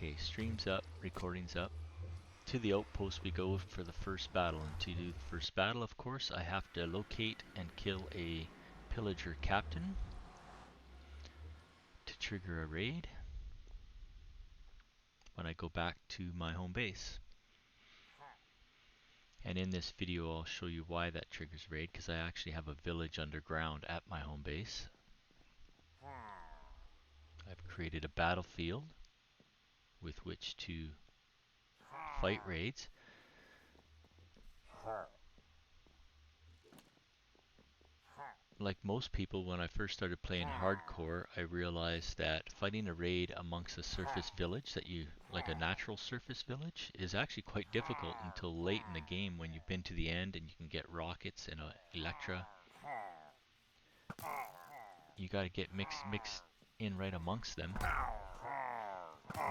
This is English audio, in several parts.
Okay, stream's up, recording's up. To the outpost we go for the first battle, and to do the first battle, of course, I have to locate and kill a pillager captain to trigger a raid when I go back to my home base. And in this video I'll show you why that triggers raid, because I actually have a village underground at my home base. I've created a battlefield with which to fight raids. Like most people, when I first started playing hardcore, I realized that fighting a raid amongst a surface village like a natural surface village, is actually quite difficult until late in the game when you've been to the end and you can get rockets and Electra. You gotta get mixed in right amongst them,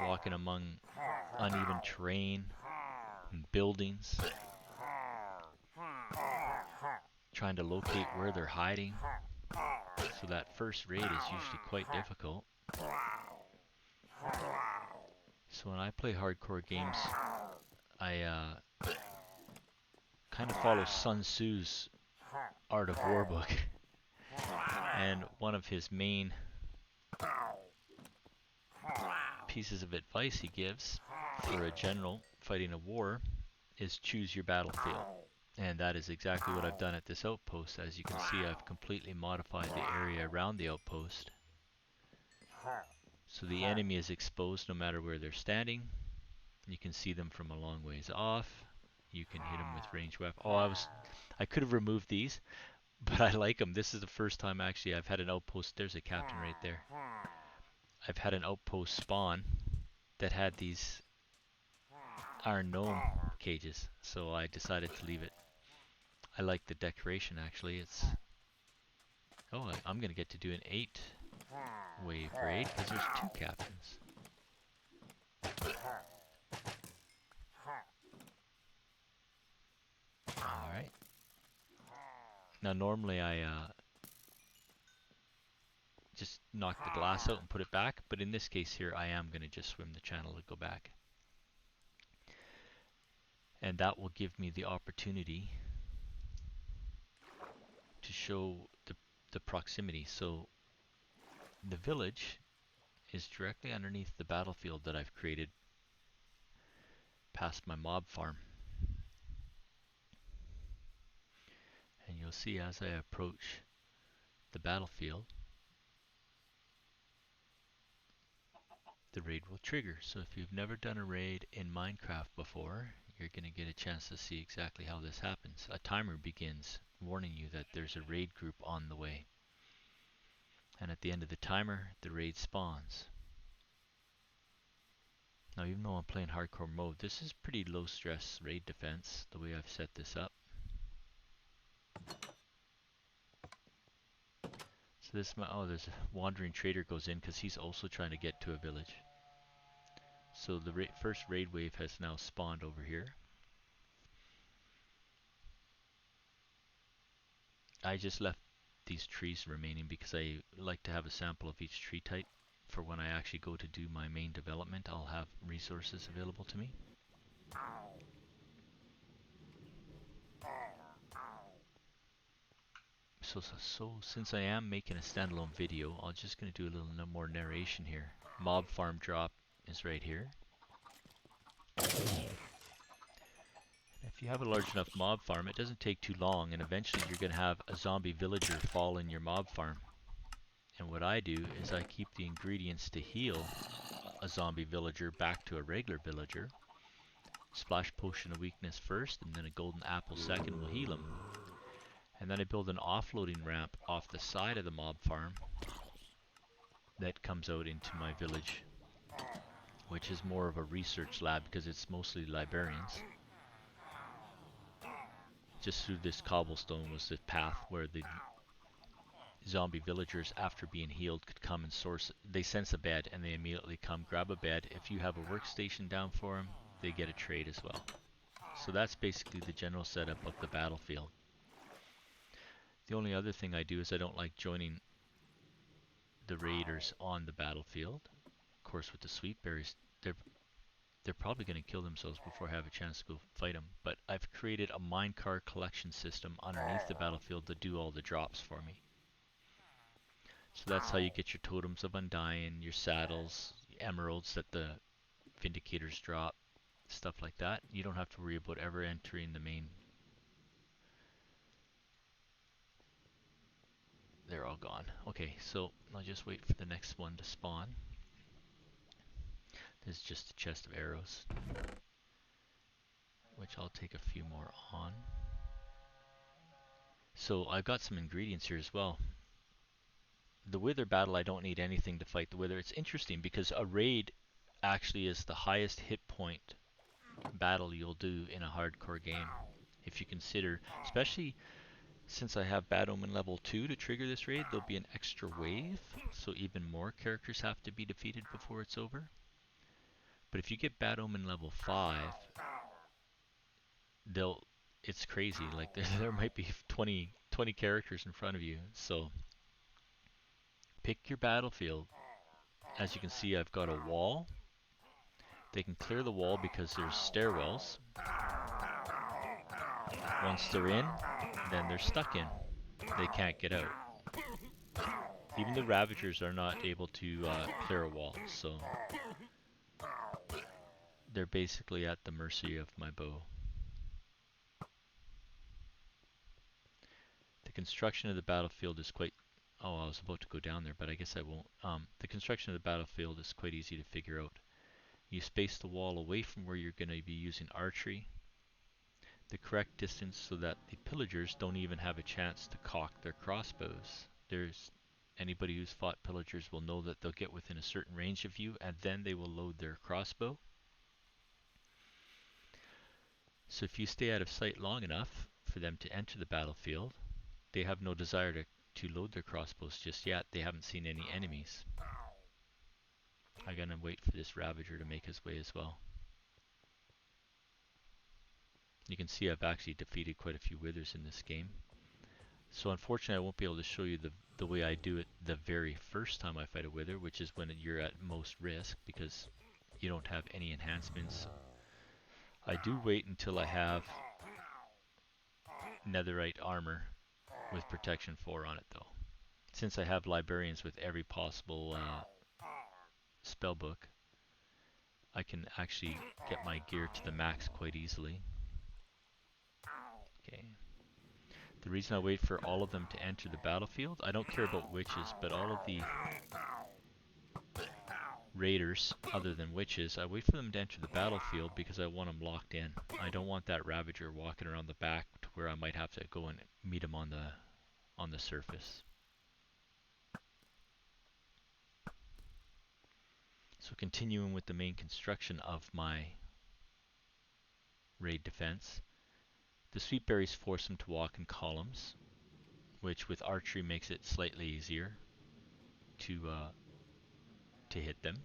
walking among uneven terrain and buildings, trying to locate where they're hiding. So that first raid is usually quite difficult. So when I play hardcore games, I kind of follow Sun Tzu's Art of War book. And one of his main pieces of advice he gives for a general fighting a war is choose your battlefield. And that is exactly what I've done at this outpost. As you can see, I've completely modified the area around the outpost, so the enemy is exposed no matter where they're standing. You can see them from a long ways off. You can hit them with ranged weapons. Oh, I could have removed these, but I like them. This is the first time actually I've had an outpost. There's a captain right there. I've had an outpost spawn that had these iron gnome cages, so I decided to leave it. I like the decoration actually. I'm gonna get to do an 8-wave raid because there's 2 captains. Alright. Now normally I just knock the glass out and put it back, but in this case here I am gonna just swim the channel to go back. And that will give me the opportunity to show the proximity. So the village is directly underneath the battlefield that I've created past my mob farm. And you'll see as I approach the battlefield, the raid will trigger. So if you've never done a raid in Minecraft before, you're going to get a chance to see exactly how this happens. A timer begins warning you that there's a raid group on the way. And at the end of the timer, the raid spawns. Now even though I'm playing hardcore mode, this is pretty low stress raid defense, the way I've set this up. So there's a wandering trader goes in because he's also trying to get to a village. So the first raid wave has now spawned over here. I just left these trees remaining because I like to have a sample of each tree type for when I actually go to do my main development. I'll have resources available to me. So since I am making a standalone video, I'm just going to do a little more narration here. Mob farm drop is right here. If you have a large enough mob farm, it doesn't take too long, and eventually you're going to have a zombie villager fall in your mob farm. And what I do is I keep the ingredients to heal a zombie villager back to a regular villager. Splash potion of weakness first, and then a golden apple second will heal him. And then I build an offloading ramp off the side of the mob farm that comes out into my village, which is more of a research lab because it's mostly librarians. Just through this cobblestone was the path where the zombie villagers, after being healed, could come and source. They sense a bed and they immediately come grab a bed. If you have a workstation down for them, they get a trade as well. So that's basically the general setup of the battlefield. The only other thing I do is I don't like joining the raiders on the battlefield. Of course, with the sweet berries, they're they're probably going to kill themselves before I have a chance to go fight them. But I've created a minecart collection system underneath the battlefield to do all the drops for me. So that's how you get your totems of Undying, your saddles, emeralds that the Vindicators drop, stuff like that. You don't have to worry about ever entering the main. They're all gone. Okay, so I'll just wait for the next one to spawn. This is just a chest of arrows, which I'll take a few more on. So I've got some ingredients here as well. The Wither battle, I don't need anything to fight the Wither. It's interesting because a raid actually is the highest hit point battle you'll do in a hardcore game. If you consider, especially since I have Bad Omen level 2 to trigger this raid, there'll be an extra wave, so even more characters have to be defeated before it's over. But if you get Bad Omen level 5, it's crazy. Like there might be 20 characters in front of you. So pick your battlefield. As you can see, I've got a wall. They can clear the wall because there's stairwells. Once they're in, then they're stuck in. They can't get out. Even the Ravagers are not able to clear a wall, so they're basically at the mercy of my bow. The construction of the battlefield is quite... Oh, I was about to go down there, but I guess I won't. The construction of the battlefield is quite easy to figure out. You space the wall away from where you're going to be using archery, the correct distance so that the pillagers don't even have a chance to cock their crossbows. Anybody who's fought pillagers will know that they'll get within a certain range of you and then they will load their crossbow. So if you stay out of sight long enough for them to enter the battlefield, they have no desire to load their crossbows just yet. They haven't seen any enemies. I'm gonna wait for this Ravager to make his way as well. You can see I've actually defeated quite a few Withers in this game. So unfortunately I won't be able to show you the way I do it the very first time I fight a Wither, which is when you're at most risk because you don't have any enhancements. I do wait until I have netherite armor with protection 4 on it though. Since I have librarians with every possible spellbook, I can actually get my gear to the max quite easily. Okay. The reason I wait for all of them to enter the battlefield, I don't care about witches, but all of the raiders other than witches, I wait for them to enter the battlefield because I want them locked in. I don't want that Ravager walking around the back to where I might have to go and meet him on the surface. So continuing with the main construction of my raid defense, the sweet berries force them to walk in columns, which with archery makes it slightly easier to hit them.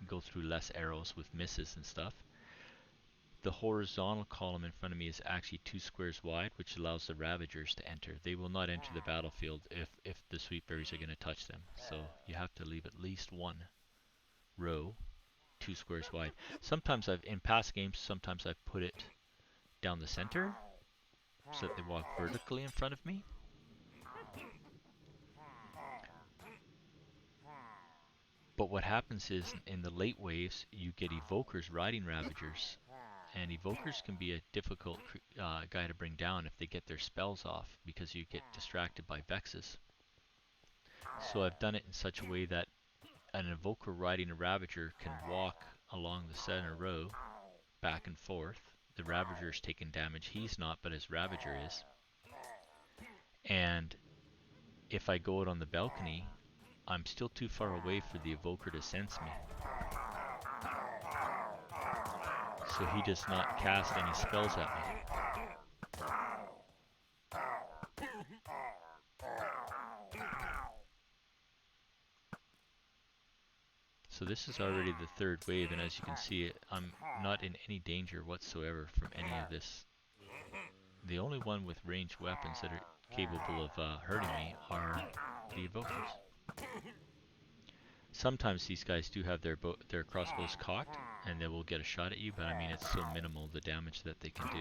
Go through less arrows with misses and stuff. The horizontal column in front of me is actually 2 squares wide, which allows the Ravagers to enter. They will not enter the battlefield if the sweet berries are going to touch them. So you have to leave at least one row 2 squares wide. Sometimes in past games, sometimes I've put it down the center so that they walk vertically in front of me. But what happens is in the late waves, you get evokers riding Ravagers. And evokers can be a difficult guy to bring down if they get their spells off because you get distracted by Vexes. So I've done it in such a way that an evoker riding a Ravager can walk along the center row back and forth. The Ravager is taking damage. He's not, but his Ravager is. And if I go out on the balcony, I'm still too far away for the evoker to sense me. So he does not cast any spells at me. So this is already the third wave, and as you can see, I'm not in any danger whatsoever from any of this. The only one with ranged weapons that are capable of hurting me are the evokers. Sometimes these guys do have their crossbows cocked, and they will get a shot at you, but I mean it's so minimal the damage that they can do.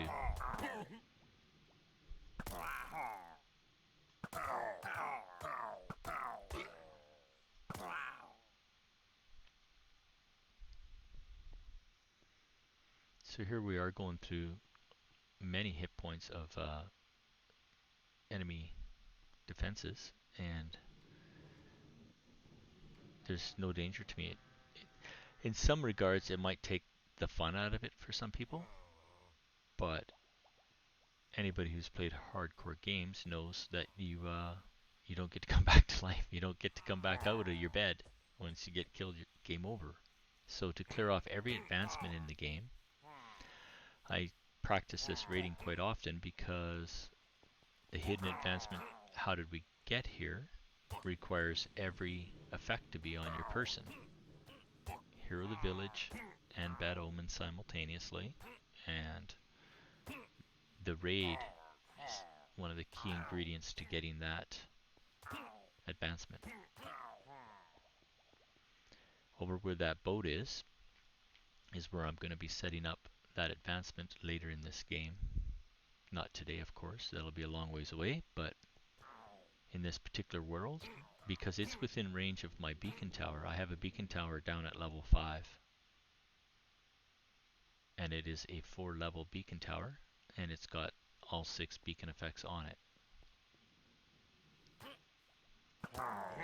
So here we are going through many hit points of enemy defenses, and there's no danger to me. In some regards, it might take the fun out of it for some people, but anybody who's played hardcore games knows that you don't get to come back to life. You don't get to come back out of your bed once you get killed. Game over. So to clear off every advancement in the game, I practice this rating quite often because the hidden advancement, how did we get here, requires every effect to be on your person. Hero of the Village and Bad Omen simultaneously, and the raid is one of the key ingredients to getting that advancement. Over where that boat is where I'm going to be setting up that advancement later in this game. Not today, of course, that'll be a long ways away, but in this particular world, because it's within range of my beacon tower. I have a beacon tower down at level 5, and it is a 4-level beacon tower, and it's got all 6 beacon effects on it.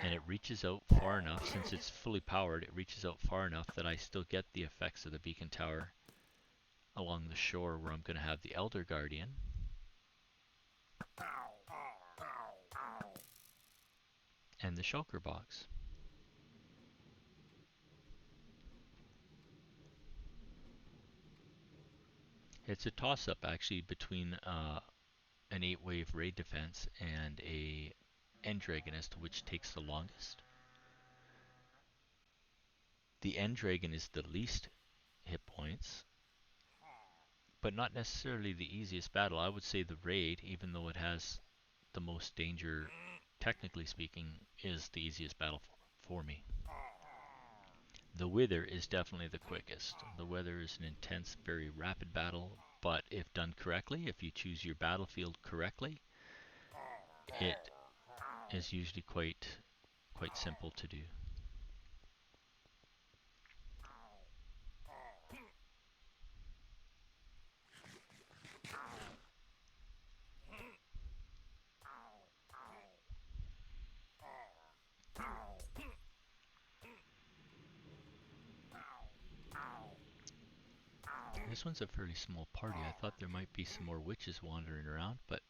And it reaches out far enough, since it's fully powered, it reaches out far enough that I still get the effects of the beacon tower along the shore where I'm going to have the Elder Guardian. And the shulker box. It's a toss-up actually between an 8-wave raid defense and a End Dragon as to which takes the longest. The End Dragon is the least hit points, but not necessarily the easiest battle. I would say the raid, even though it has the most danger, technically speaking, is the easiest battle for me. The Wither is definitely the quickest. The Wither is an intense, very rapid battle, but if done correctly, if you choose your battlefield correctly, it is usually quite simple to do. This one's a fairly small party. I thought there might be some more witches wandering around, but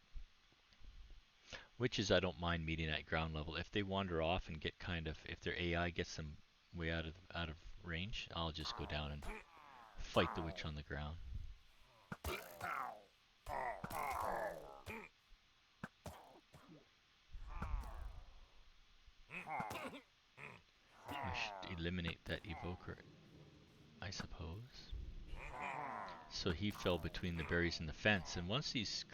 witches I don't mind meeting at ground level. If they wander off and get if their AI gets them way out of range, I'll just go down and fight the witch on the ground. I should eliminate that evoker, I suppose. So he fell between the berries and the fence, and once these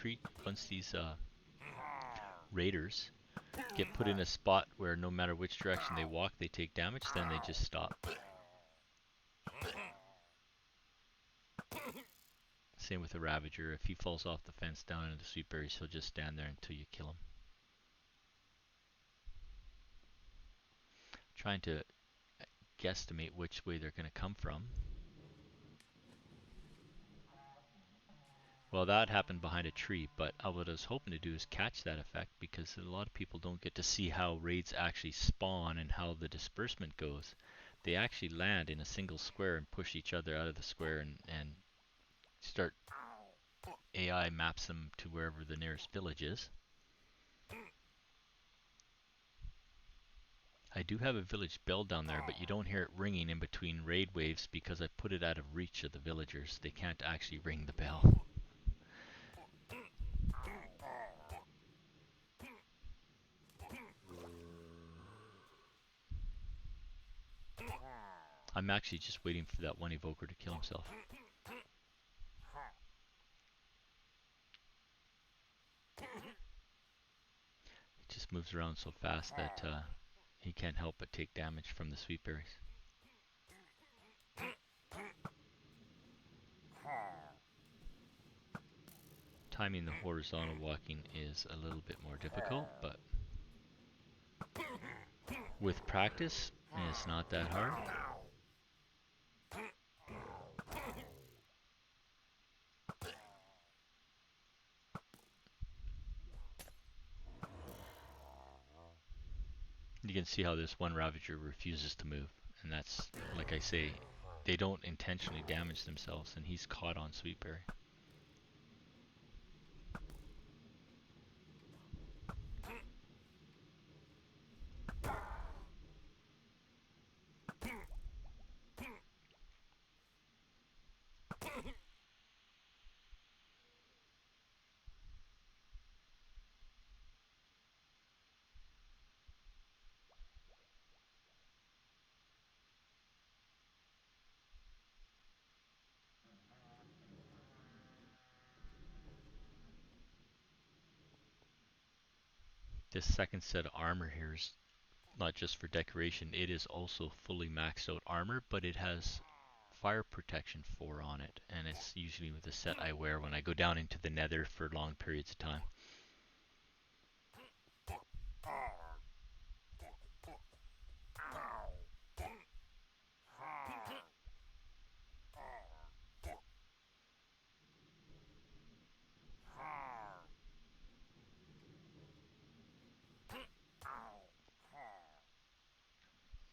raiders get put in a spot where no matter which direction they walk they take damage, then they just stop. Same with the Ravager. If he falls off the fence down into the sweet berries, he'll just stand there until you kill him. Trying to guesstimate which way they're going to come from. Well, that happened behind a tree, but what I was hoping to do is catch that effect, because a lot of people don't get to see how raids actually spawn and how the disbursement goes. They actually land in a single square and push each other out of the square, and start AI maps them to wherever the nearest village is. I do have a village bell down there, but you don't hear it ringing in between raid waves because I put it out of reach of the villagers. They can't actually ring the bell. I'm actually just waiting for that one evoker to kill himself. It just moves around so fast that he can't help but take damage from the sweet berries. Timing the horizontal walking is a little bit more difficult, but with practice, it's not that hard. You can see how this one Ravager refuses to move, and that's, like I say, they don't intentionally damage themselves, and he's caught on Sweetberry. This second set of armor here is not just for decoration, it is also fully maxed out armor, but it has fire protection 4 on it, and it's usually with the set I wear when I go down into the nether for long periods of time.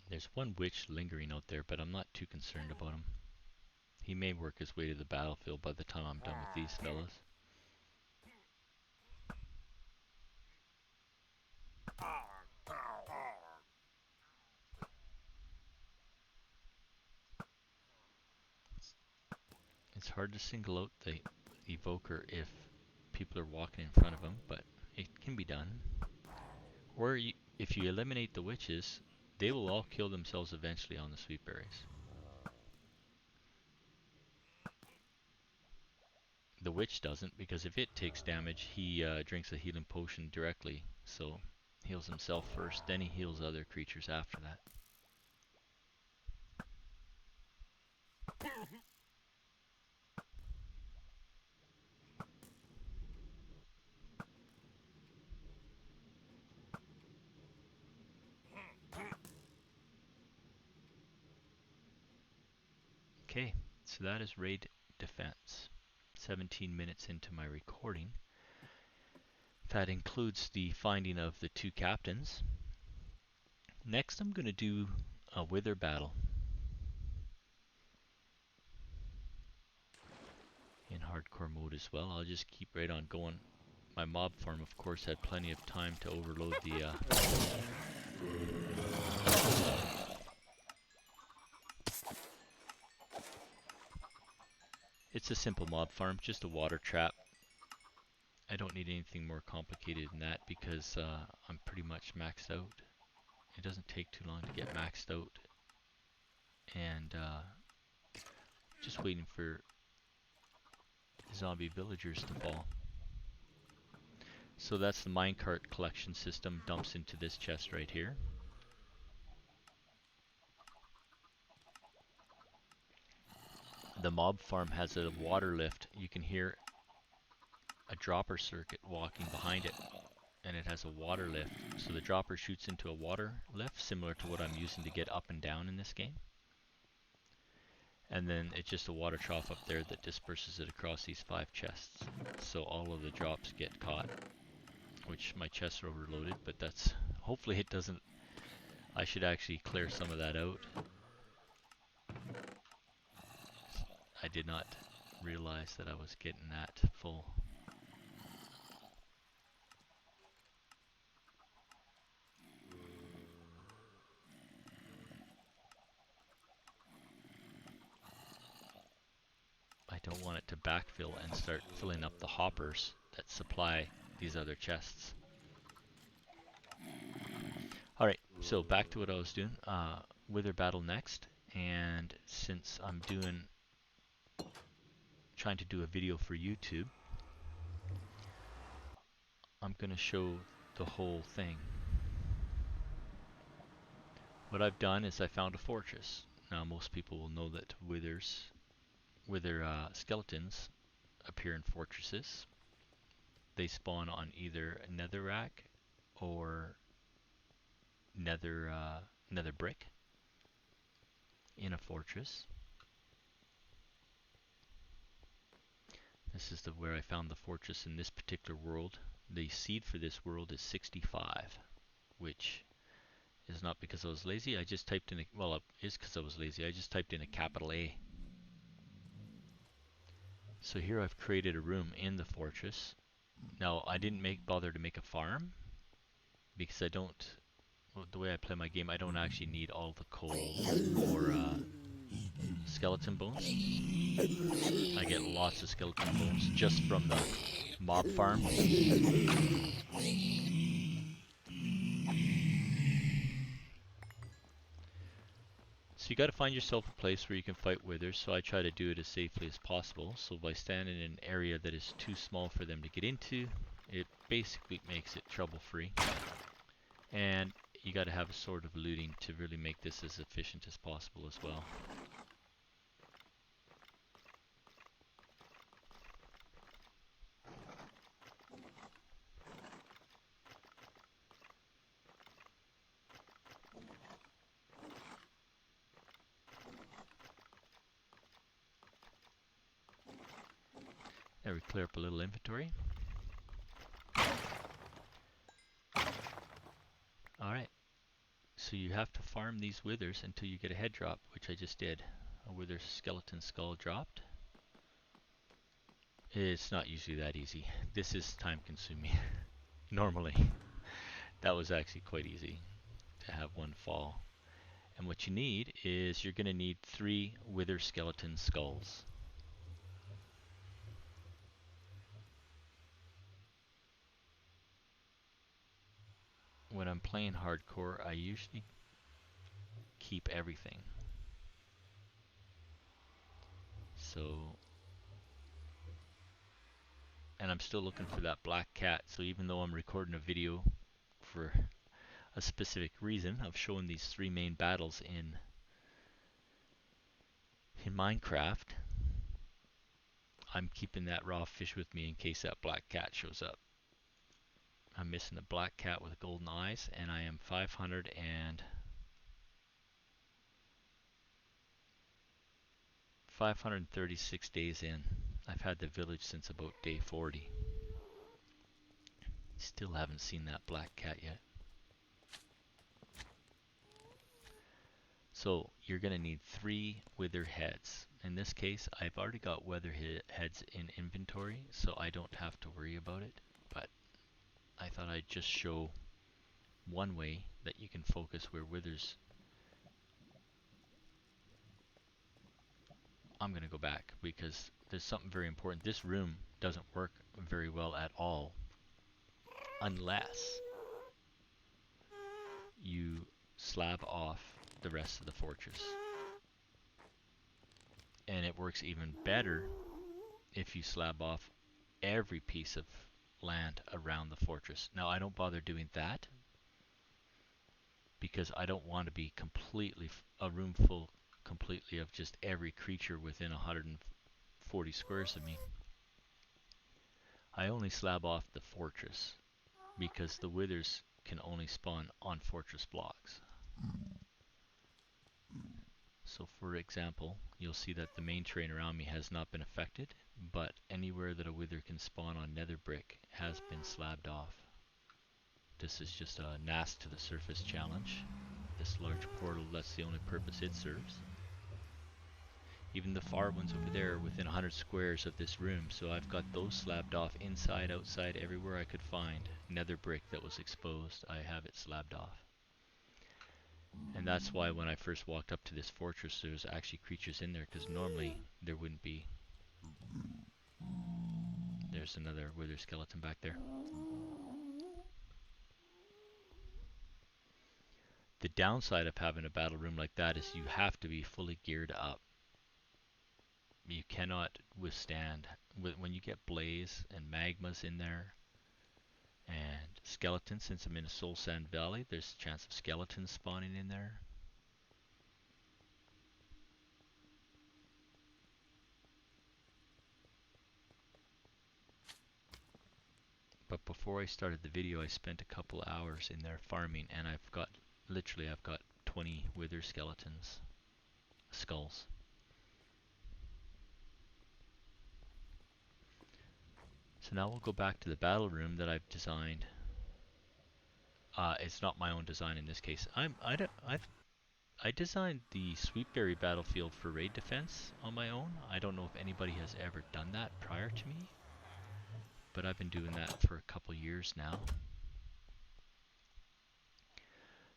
There's one witch lingering out there, but I'm not too concerned about him. He may work his way to the battlefield by the time I'm done with these fellas. It's hard to single out the evoker if people are walking in front of him, but it can be done. Or if you eliminate the witches, they will all kill themselves eventually on the sweet berries. The witch doesn't, because if it takes damage, he drinks a healing potion directly. So heals himself first, then he heals other creatures after that. Okay, so that is raid defense. 17 minutes into my recording. That includes the finding of the 2 captains. Next I'm going to do a wither battle in hardcore mode as well. I'll just keep right on going. My mob farm, of course, had plenty of time to overload the It's a simple mob farm, just a water trap. I don't need anything more complicated than that because I'm pretty much maxed out. It doesn't take too long to get maxed out. And just waiting for zombie villagers to fall. So that's the minecart collection system, dumps into this chest right here. The mob farm has a water lift. You can hear a dropper circuit walking behind it, and it has a water lift. So the dropper shoots into a water lift, similar to what I'm using to get up and down in this game. And then it's just a water trough up there that disperses it across these 5 chests. So all of the drops get caught, which my chests are overloaded, but that's, hopefully it doesn't, I should actually clear some of that out. I did not realize that I was getting that full. I don't want it to backfill and start filling up the hoppers that supply these other chests. Alright, so back to what I was doing. Wither battle next, and since I'm trying to do a video for YouTube, I'm gonna show the whole thing. What I've done is I found a fortress. Now most people will know that wither skeletons appear in fortresses. They spawn on either netherrack or nether brick in a fortress. This is where I found the fortress in this particular world. The seed for this world is 65, which is not because I was lazy. I just typed in a, well, it is because I was lazy. I just typed in a capital A. So here I've created a room in the fortress. Now I didn't bother to make a farm because I don't. Well, the way I play my game, I don't actually need all the coal or skeleton bones. I get lots of skeleton bones just from the mob farm. So you got to find yourself a place where you can fight withers, so I try to do it as safely as possible. So by standing in an area that is too small for them to get into, it basically makes it trouble-free. And you got to have a sort of looting to really make this as efficient as possible as well. There we clear up a little inventory. Alright, so you have to farm these withers until you get a head drop, which I just did. A wither skeleton skull dropped. It's not usually that easy. This is time consuming. Normally. That was actually quite easy to have one fall. And what you need is you're going to need 3 wither skeleton skulls. When I'm playing hardcore, I usually keep everything. So, and I'm still looking for that black cat. So even though I'm recording a video for a specific reason of showing these 3 main battles in Minecraft, I'm keeping that raw fish with me in case that black cat shows up. I'm missing a black cat with golden eyes, and I am 536 days in. I've had the village since about day 40. Still haven't seen that black cat yet. So you're going to need 3 wither heads. In this case, I've already got wither heads in inventory, so I don't have to worry about it. But I thought I'd just show one way that you can focus where withers. I'm going to go back because there's something very important. This room doesn't work very well at all unless you slab off the rest of the fortress. And it works even better if you slab off every piece of land around the fortress. Now I don't bother doing that because I don't want to be completely a room full completely of just every creature within 140 squares of me. I only slab off the fortress because the withers can only spawn on fortress blocks. So for example, you'll see that the main terrain around me has not been affected, but anywhere that a wither can spawn on nether brick has been slabbed off. This is just a NAS to the surface challenge. This large portal, that's the only purpose it serves. Even the far ones over there within 100 squares of this room, so I've got those slabbed off inside, outside, everywhere I could find nether brick that was exposed, I have it slabbed off. And that's why when I first walked up to this fortress, there was actually creatures in there, because normally there wouldn't be. There's another wither skeleton back there. The downside of having a battle room like that is you have to be fully geared up. You cannot withstand when you get blaze and magmas in there and skeletons. Since I'm in a soul sand valley, there's a chance of skeletons spawning in there. before I started the video, I spent a couple hours in there farming, and I've got 20 wither skulls. So now we'll go back to the battle room that I've designed. It's not my own design in this case. I designed the Sweetberry battlefield for raid defense on my own. I don't know if anybody has ever done that prior to me, but I've been doing that for a couple years now.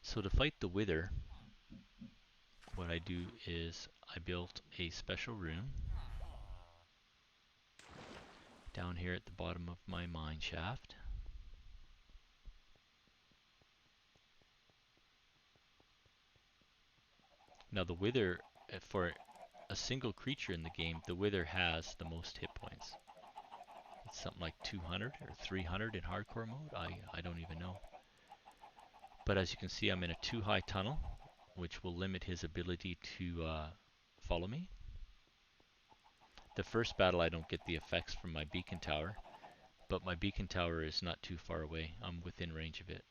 So to fight the Wither, what I do is I built a special room down here at the bottom of my mine shaft. Now the Wither, for a single creature in the game, the Wither has the most hit points. It's something like 200 or 300 in hardcore mode. I don't even know. But as you can see, I'm in a 2-high tunnel, which will limit his ability to follow me. The first battle I don't get the effects from my beacon tower, but my beacon tower is not too far away. I'm within range of it.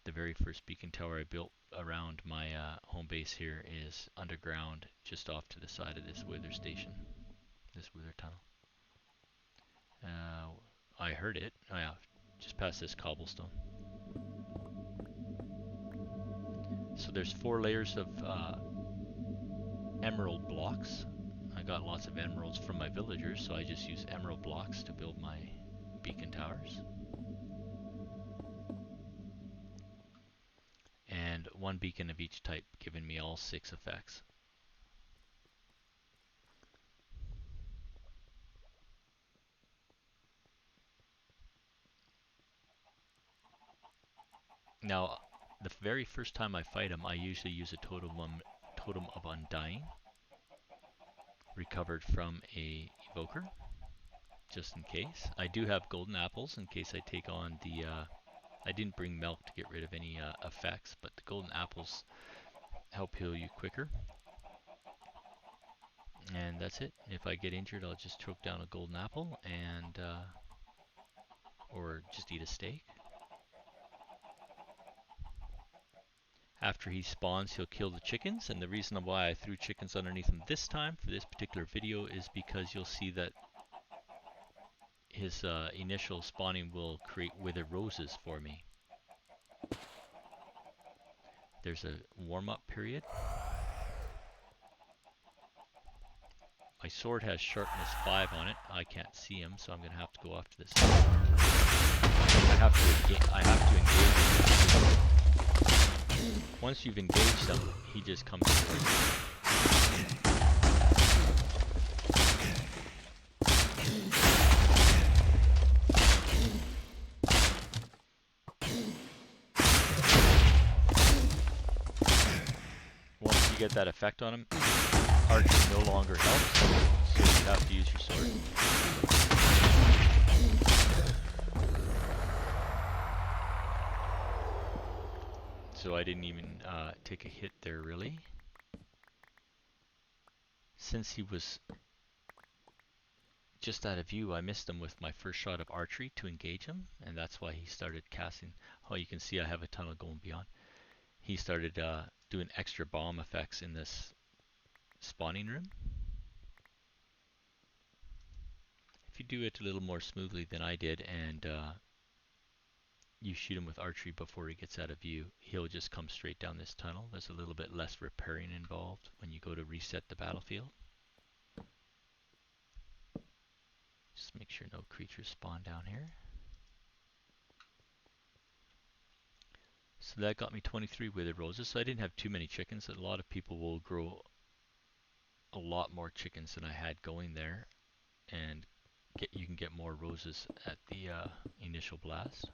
The very first beacon tower I built around my home base here is underground, just off to the side of this Wither station, this Wither tunnel. I heard it. Oh yeah, just past this cobblestone. So there's 4 layers of emerald blocks. I got lots of emeralds from my villagers, so I just use emerald blocks to build my beacon towers. And 1 beacon of each type, giving me all 6 effects. Now, the very first time I fight him, I usually use a totem of undying, recovered from a evoker, just in case. I do have golden apples in case I take on the... I didn't bring milk to get rid of any effects, but the golden apples help heal you quicker. And that's it. If I get injured, I'll just choke down a golden apple and or just eat a steak. After he spawns, he'll kill the chickens, and the reason why I threw chickens underneath him this time for this particular video is because you'll see that his initial spawning will create wither roses for me. There's a warm-up period. My sword has sharpness 5 on it. I can't see him, so I'm going to have to go off to this side. I have to engage him. Once you've engaged him, he just comes towards you. Once you get that effect on him, archery no longer helps, so you have to use your sword. So I didn't even take a hit there, really. Since he was just out of view, I missed him with my first shot of archery to engage him, and that's why he started casting. Oh, you can see I have a tunnel going beyond. He started doing extra bomb effects in this spawning room. If you do it a little more smoothly than I did, and you shoot him with archery before he gets out of view, he'll just come straight down this tunnel. There's a little bit less repairing involved when you go to reset the battlefield. Just make sure no creatures spawn down here. So that got me 23 wither roses. So I didn't have too many chickens. A lot of people will grow a lot more chickens than I had going there, and you can get more roses at the initial blast.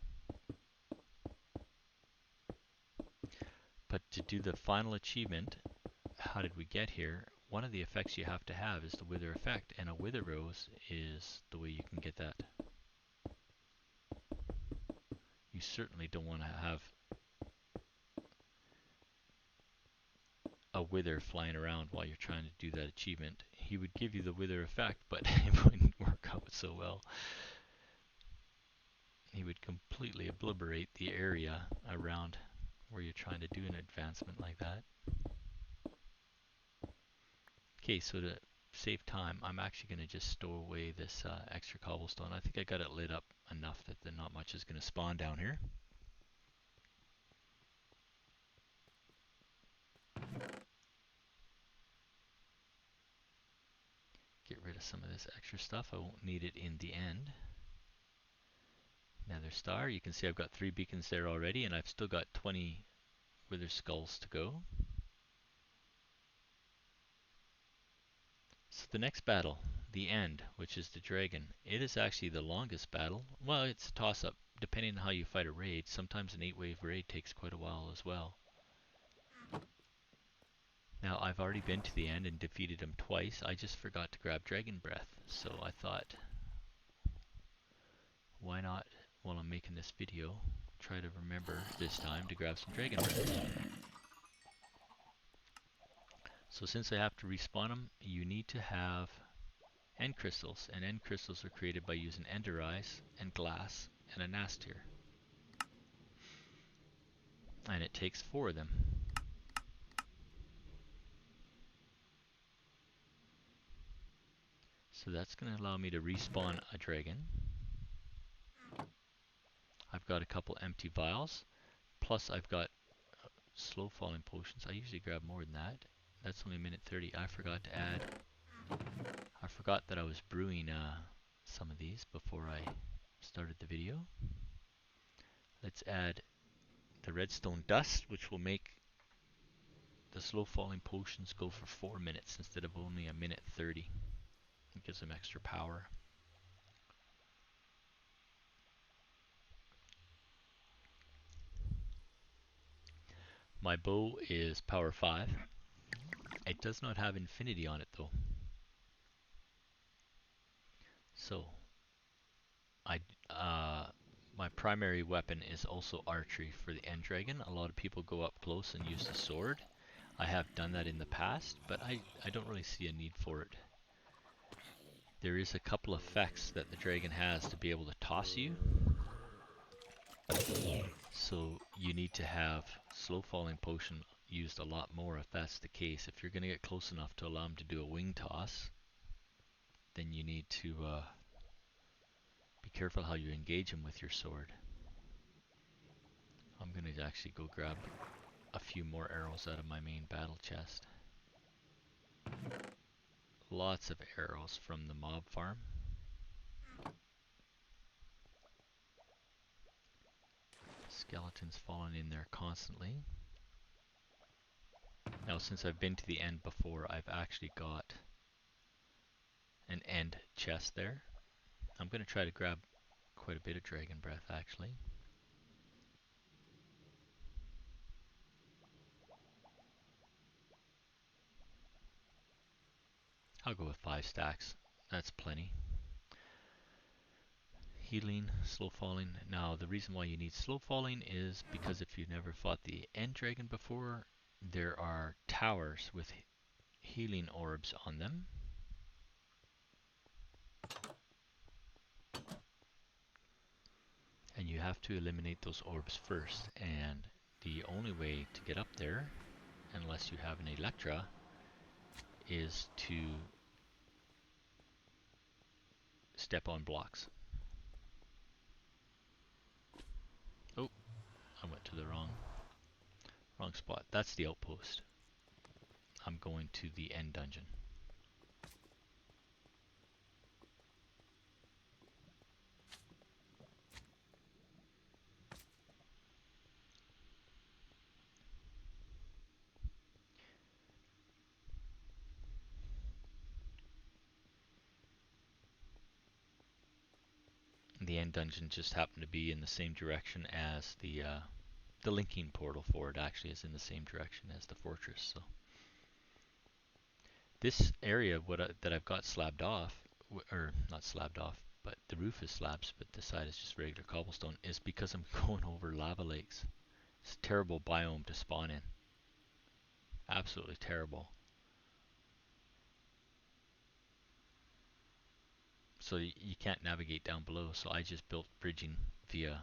But to do the final achievement, how did we get here? One of the effects you have to have is the wither effect, and a wither rose is the way you can get that. You certainly don't want to have a wither flying around while you're trying to do that achievement. He would give you the wither effect, but it wouldn't work out so well. He would completely obliterate the area around where you're trying to do an advancement like that. Okay, so to save time, I'm actually going to just stow away this extra cobblestone. I think I got it lit up enough that not much is going to spawn down here. Get rid of some of this extra stuff. I won't need it in the end. Nether star. You can see I've got 3 beacons there already, and I've still got 20 wither skulls to go. So the next battle, the end, which is the dragon. It is actually the longest battle. Well, it's a toss-up, depending on how you fight a raid. Sometimes an 8-wave raid takes quite a while as well. Now, I've already been to the end and defeated him twice. I just forgot to grab Dragon Breath. So I thought, why not, while I'm making this video, try to remember this time to grab some Dragon Breath. So since I have to respawn them, you need to have end crystals. And end crystals are created by using ender eyes and glass and a nastir. And it takes 4 of them. So that's going to allow me to respawn a dragon. I've got a couple empty vials, plus I've got slow falling potions. I usually grab more than that. That's only a minute 30. I forgot that I was brewing some of these before I started the video. Let's add the redstone dust, which will make the slow falling potions go for 4 minutes instead of only a minute 30. It gives them extra power. My bow is power 5. It does not have infinity on it though. So my primary weapon is also archery for the end dragon. A lot of people go up close and use the sword. I have done that in the past, but I don't really see a need for it. There is a couple effects that the dragon has to be able to toss you. So you need to have slow falling potion used a lot more if that's the case. If you're going to get close enough to allow him to do a wing toss, then you need to be careful how you engage him with your sword. I'm going to actually go grab a few more arrows out of my main battle chest. Lots of arrows from the mob farm. Skeletons falling in there constantly. Now since I've been to the end before, I've actually got an end chest there. I'm going to try to grab quite a bit of dragon breath actually. I'll go with 5 stacks. That's plenty. Healing, slow falling. Now the reason why you need slow falling is because if you've never fought the end dragon before, there are towers with healing orbs on them. And you have to eliminate those orbs first. And the only way to get up there, unless you have an Electra, is to step on blocks. Oh, I went to the wrong spot. That's the outpost. I'm going to the end dungeon. The end dungeon just happened to be in the same direction as the linking portal for it actually is in the same direction as the fortress. So this area that I've got slabbed off, or not slabbed off, but the roof is slabs, but the side is just regular cobblestone, is because I'm going over lava lakes. It's a terrible biome to spawn in. Absolutely terrible. So you can't navigate down below. So I just built bridging via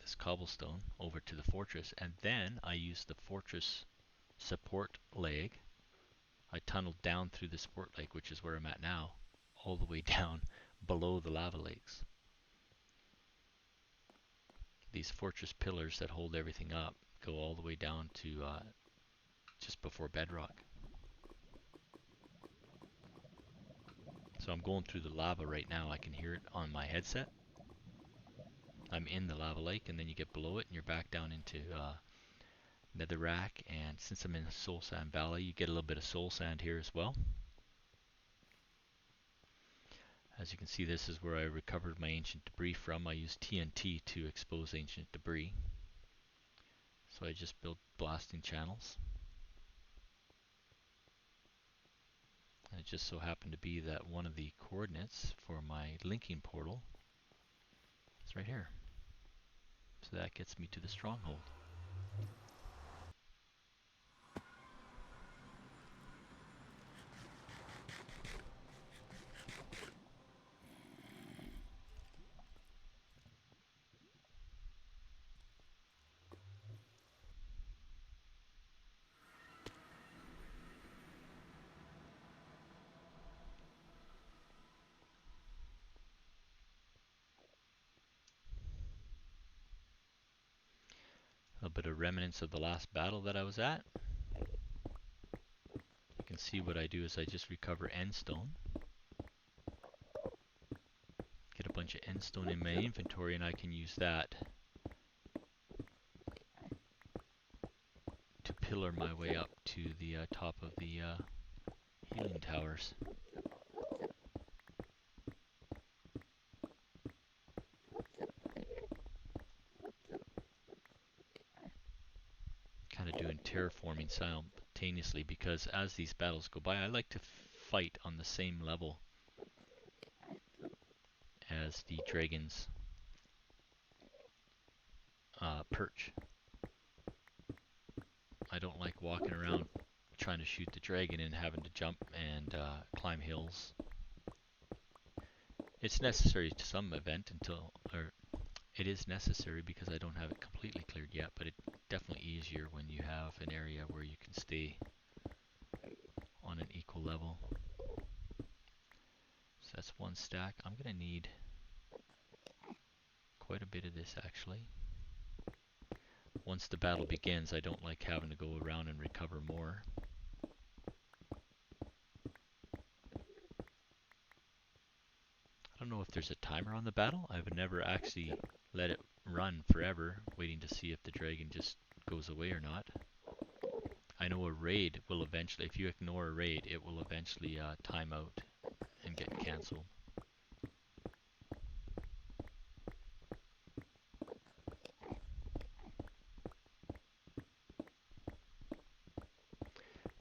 this cobblestone over to the fortress, and then I used the fortress support leg. I tunneled down through the support leg, which is where I'm at now, all the way down below the lava lakes. These fortress pillars that hold everything up go all the way down to just before bedrock. So I'm going through the lava right now. I can hear it on my headset. I'm in the lava lake, and then you get below it and you're back down into Netherrack. And since I'm in Soul Sand Valley, you get a little bit of soul sand here as well. As you can see, this is where I recovered my ancient debris from. I used TNT to expose ancient debris. So I just built blasting channels. And it just so happened to be that one of the coordinates for my linking portal is right here. So that gets me to the stronghold. A little bit of remnants of the last battle that I was at. You can see what I do is I just recover endstone. Get a bunch of endstone in my inventory, and I can use that to pillar my way up to the top of the healing towers. Kind of doing terraforming simultaneously, because as these battles go by, I like to fight on the same level as the dragons perch. I don't like walking around trying to shoot the dragon and having to jump and climb hills. It's necessary to some event or it is necessary because I don't have it completely cleared yet, but it's definitely easier when you have an area where you can stay on an equal level. So that's one stack. I'm going to need quite a bit of this actually. Once the battle begins, I don't like having to go around and recover more. I don't know if there's a timer on the battle. I've never actually let it run forever, waiting to see if the dragon just goes away or not. I know a raid will eventually, if you ignore a raid, it will eventually time out and get cancelled.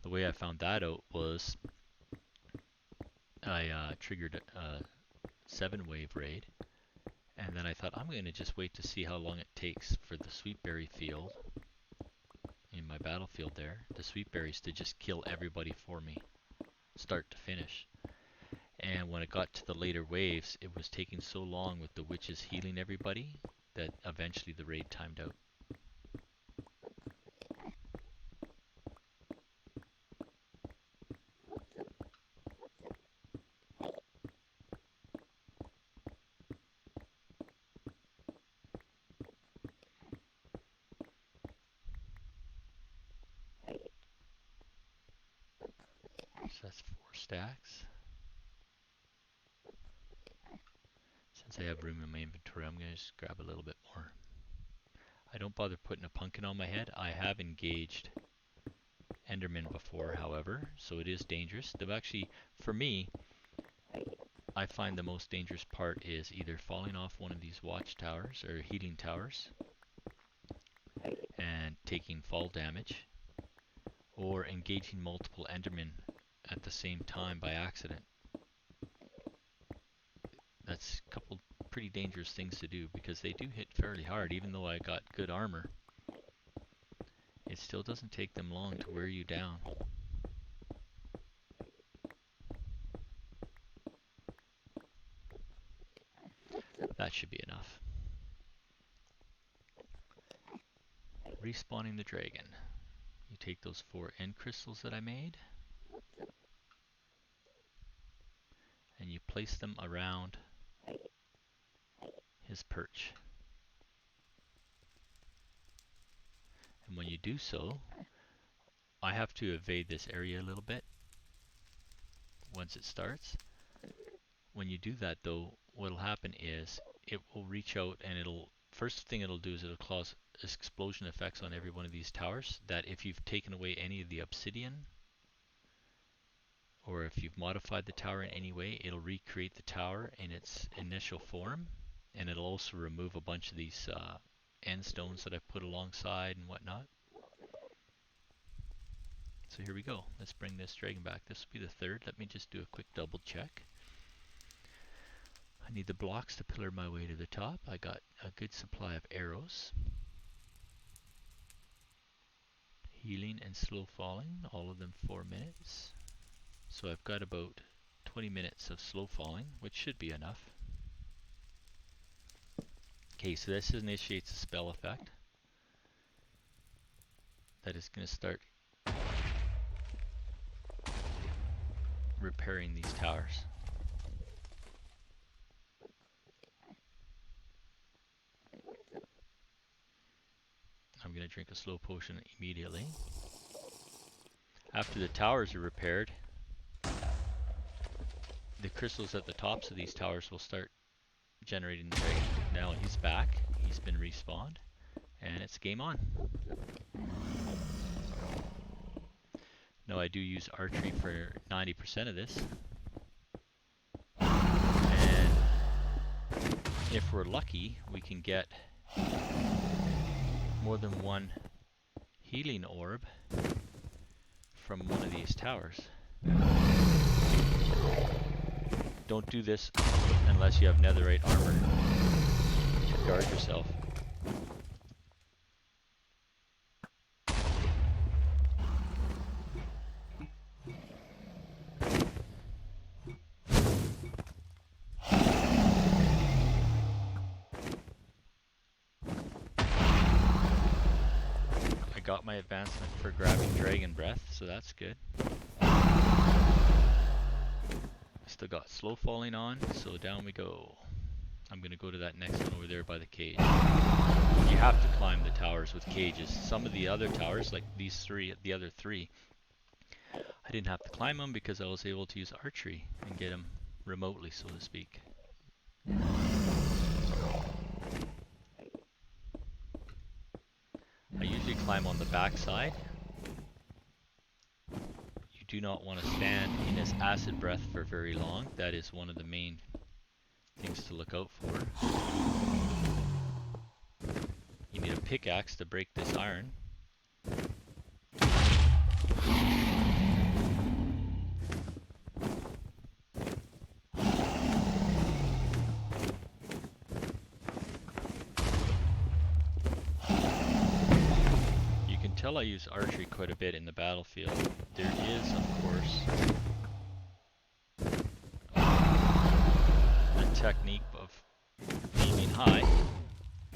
The way I found that out was I triggered a 7-wave raid, and then I thought I'm going to just wait to see how long it takes for the sweetberry field in my battlefield there, the sweet berries, to just kill everybody for me, start to finish. And when it got to the later waves, it was taking so long with the witches healing everybody that eventually the raid timed out. So that's 4 stacks. Since I have room in my inventory, I'm going to just grab a little bit more. I don't bother putting a pumpkin on my head. I have engaged Enderman before, however, so it is dangerous. Actually, for me, I find the most dangerous part is either falling off one of these watchtowers or healing towers and taking fall damage, or engaging multiple Endermen at the same time by accident. That's a couple pretty dangerous things to do because they do hit fairly hard. Even though I got good armor, it still doesn't take them long to wear you down. That should be enough. Respawning the dragon. You take those 4 end crystals that I made, and you place them around his perch. And when you do so, I have to evade this area a little bit once it starts. When you do that though, what'll happen is it will reach out and first thing it'll do is it'll cause explosion effects on every one of these towers, that if you've taken away any of the obsidian, or if you've modified the tower in any way, it'll recreate the tower in its initial form, and it'll also remove a bunch of these end stones that I've put alongside and whatnot. So here we go. Let's bring this dragon back. This will be the 3rd. Let me just do a quick double check. I need the blocks to pillar my way to the top. I got a good supply of arrows. Healing and slow falling, all of them 4 minutes. So I've got about 20 minutes of slow falling, which should be enough. Okay, so this initiates a spell effect that is going to start repairing these towers. I'm going to drink a slow potion immediately. After the towers are repaired, the crystals at the tops of these towers will start generating the dragon. Now he's back, he's been respawned, and it's game on. Now I do use archery for 90% of this. And if we're lucky, we can get more than one healing orb from one of these towers. Don't do this unless you have netherite armor to guard yourself. I got my advancement for grabbing dragon breath, so that's good. Still got slow falling on, so down we go. I'm gonna go to that next one over there by the cage. You have to climb the towers with cages. Some of the other towers, like these 3, the other 3, I didn't have to climb them because I was able to use archery and get them remotely, so to speak. I usually climb on the back side. You do not want to stand in this acid breath for very long. That is one of the main things to look out for. You need a pickaxe to break this iron. I use archery quite a bit in the battlefield. There is, of course, a technique of aiming high.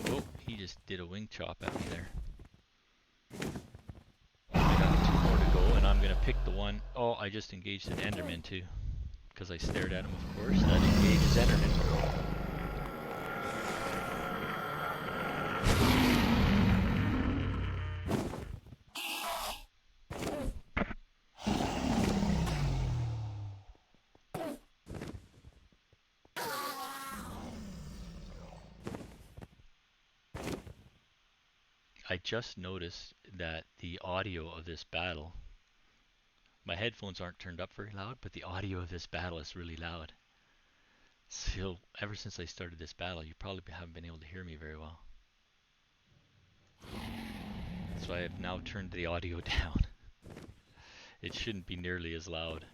Oh, he just did a wing chop at me there. I got 2 more to go, and I'm going to pick the one. Oh, I just engaged an Enderman too, because I stared at him, of course. That engages Enderman. I just noticed that the audio of this battle, my headphones aren't turned up very loud, but the audio of this battle is really loud. So ever since I started this battle, you probably haven't been able to hear me very well. So I have now turned the audio down. It shouldn't be nearly as loud.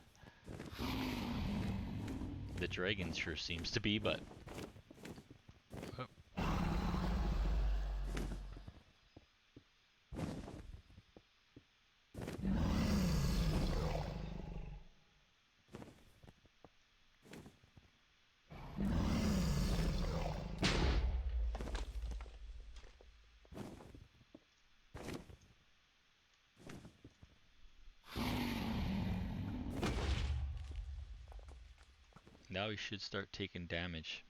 The dragon sure seems to be, but... Oh. Now he should start taking damage.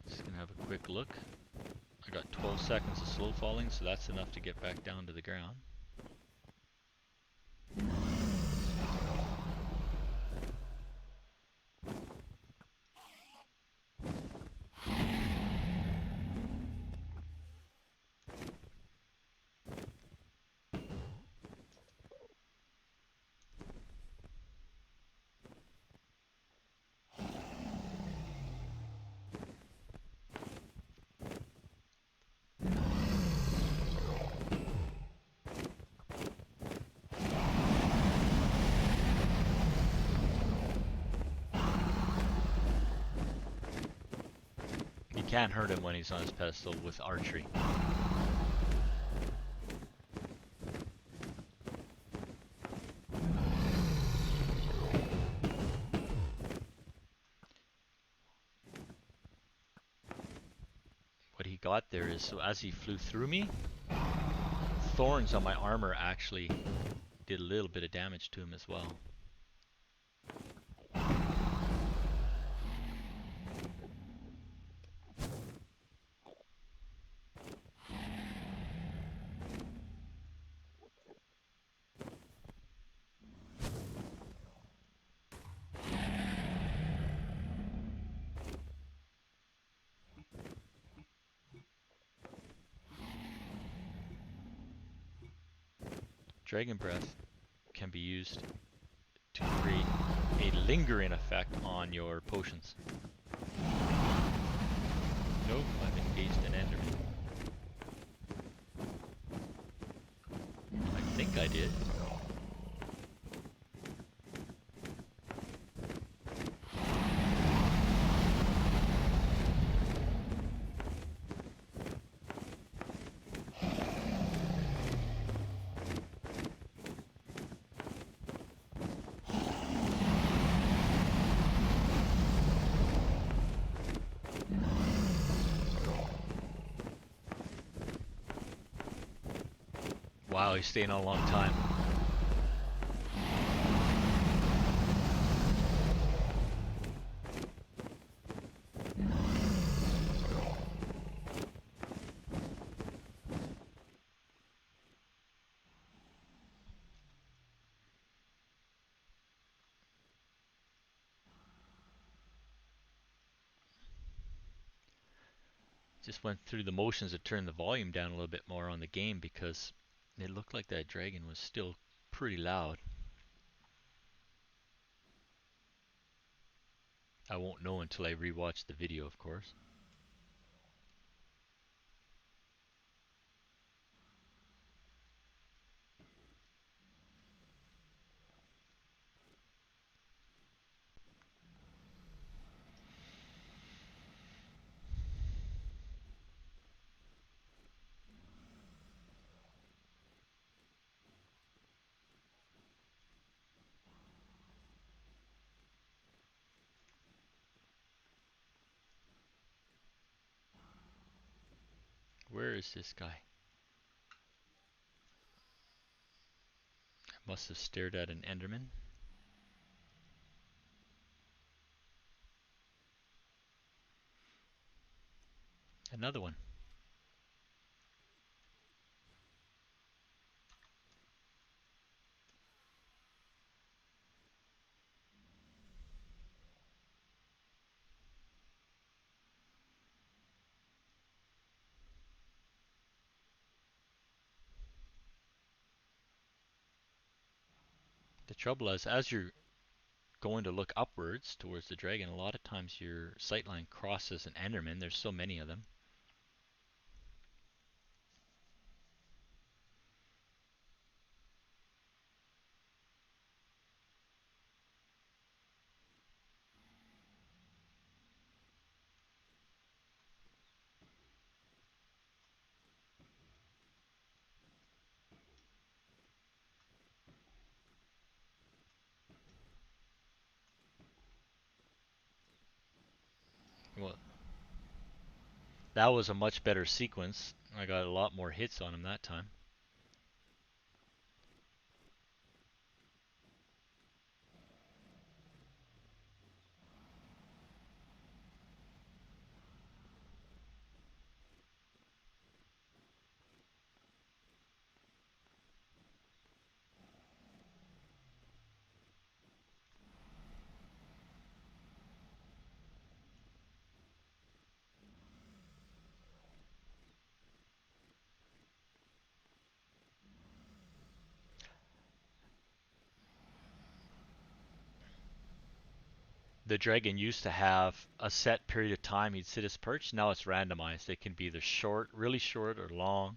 Just gonna have a quick look. I got 12 seconds of slow falling, so that's enough to get back down to the ground. You can't hurt him when he's on his pedestal with archery. What he got there is, so as he flew through me, thorns on my armor actually did a little bit of damage to him as well. Dragon Breath can be used to create a lingering effect on your potions. Nope, I've engaged an Enderman. I think I did. Wow, he's staying a long time. Just went through the motions to turn the volume down a little bit more on the game because it looked like that dragon was still pretty loud. I won't know until I rewatch the video, of course. Where is this guy? I must have stared at an Enderman. Another one. The trouble is, as you're going to look upwards towards the dragon, a lot of times your sightline crosses an Enderman. There's so many of them. Well, That was a much better sequence. I got a lot more hits on him that time. The dragon used to have a set period of time he'd sit his perch. Now it's randomized. It can be either short, really short, or long.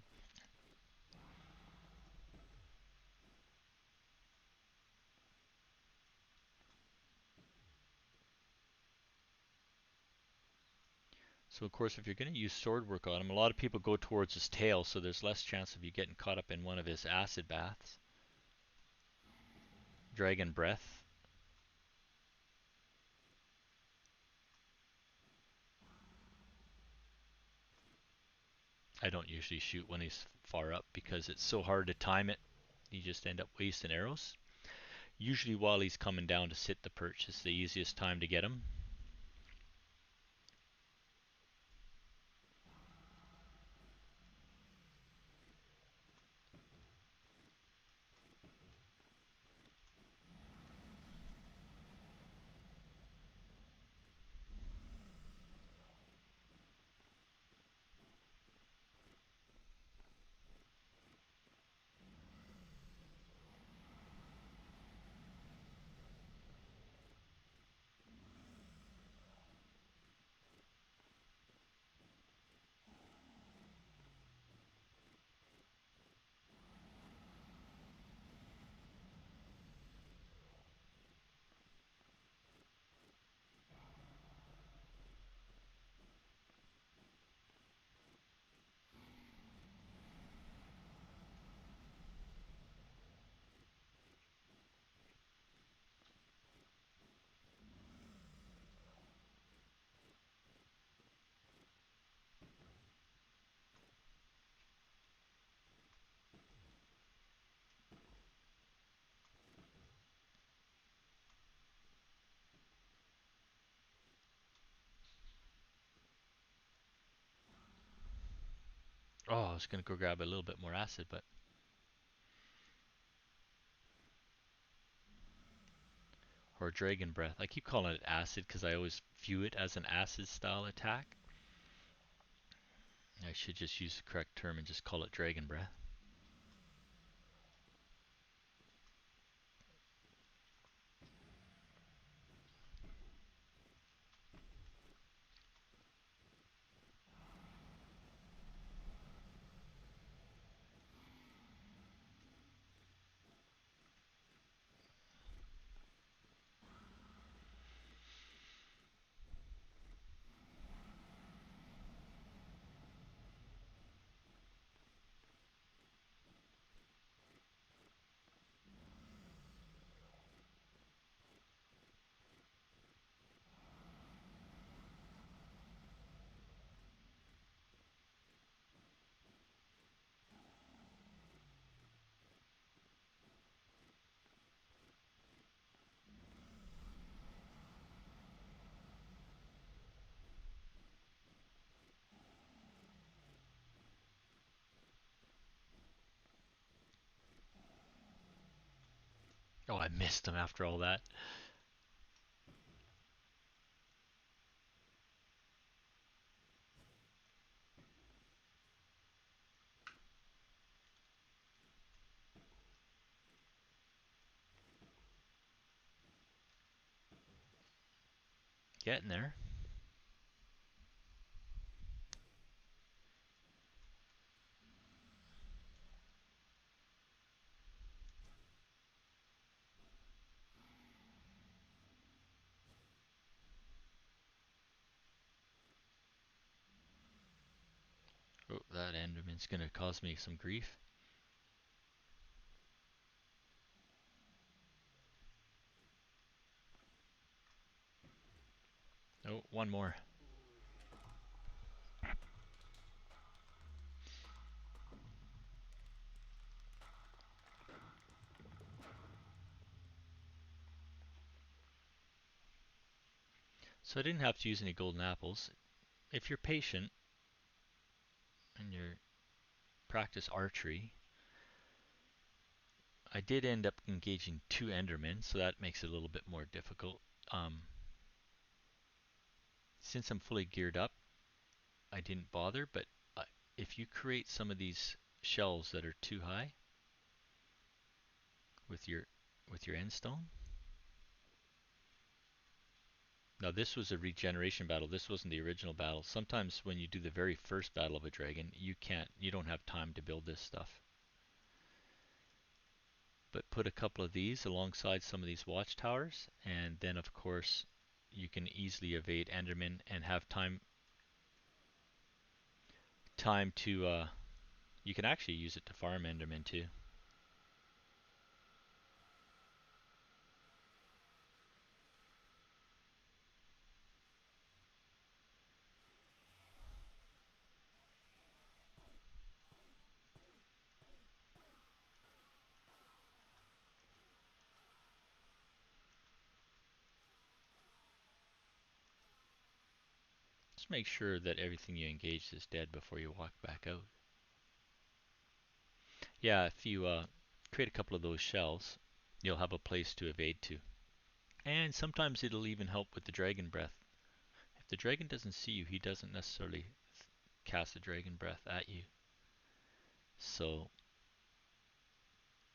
So of course, if you're going to use sword work on him, a lot of people go towards his tail, so there's less chance of you getting caught up in one of his acid baths. Dragon breath. I don't usually shoot when he's far up because it's so hard to time it. You just end up wasting arrows. Usually while he's coming down to sit the perch is the easiest time to get him. Oh, I was going to go grab a little bit more acid, but... Or dragon breath. I keep calling it acid because I always view it as an acid style attack. I should just use the correct term and just call it dragon breath. Oh, I missed him after all that. Getting there. Oh, that Enderman's going to cause me some grief. Oh, one more. So I didn't have to use any golden apples. If you're patient and you practice archery, I did end up engaging 2 Endermen, so that makes it a little bit more difficult. Um, since I'm fully geared up, I didn't bother, but if you create some of these shelves that are too high with your end stone. Now this was a regeneration battle. This wasn't the original battle. Sometimes when you do the very first battle of a dragon, you don't have time to build this stuff. But put a couple of these alongside some of these watchtowers, and then of course you can easily evade Enderman and have time to you can actually use it to farm Enderman too. Just make sure that everything you engage is dead before you walk back out. Yeah, if you create a couple of those shells, you'll have a place to evade to. And sometimes it'll even help with the dragon breath. If the dragon doesn't see you, he doesn't necessarily cast a dragon breath at you. So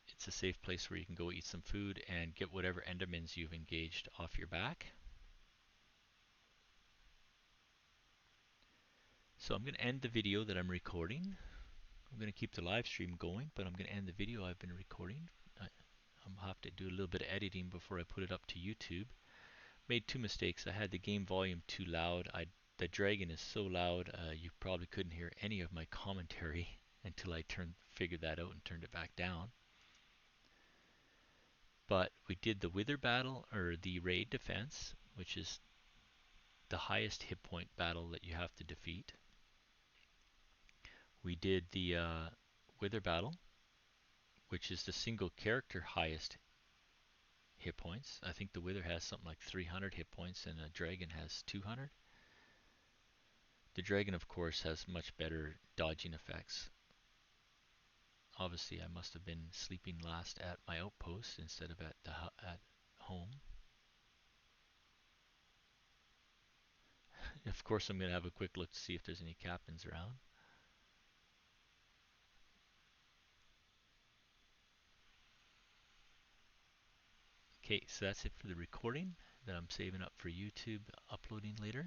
it's a safe place where you can go eat some food and get whatever endermans you've engaged off your back. So I'm going to end the video that I'm recording. I'm going to keep the live stream going, but I'm going to end the video I've been recording. I'll have to do a little bit of editing before I put it up to YouTube. Made 2 mistakes. I had the game volume too loud. The dragon is so loud you probably couldn't hear any of my commentary until I figured that out and turned it back down. But we did the Wither battle, or the raid defense, which is the highest hit point battle that you have to defeat. We did the Wither battle, which is the single character highest hit points. I think the Wither has something like 300 hit points and a dragon has 200. The dragon, of course, has much better dodging effects. Obviously, I must have been sleeping last at my outpost instead of at home. Of course, I'm going to have a quick look to see if there's any captains around. Okay, so that's it for the recording that I'm saving up for YouTube uploading later.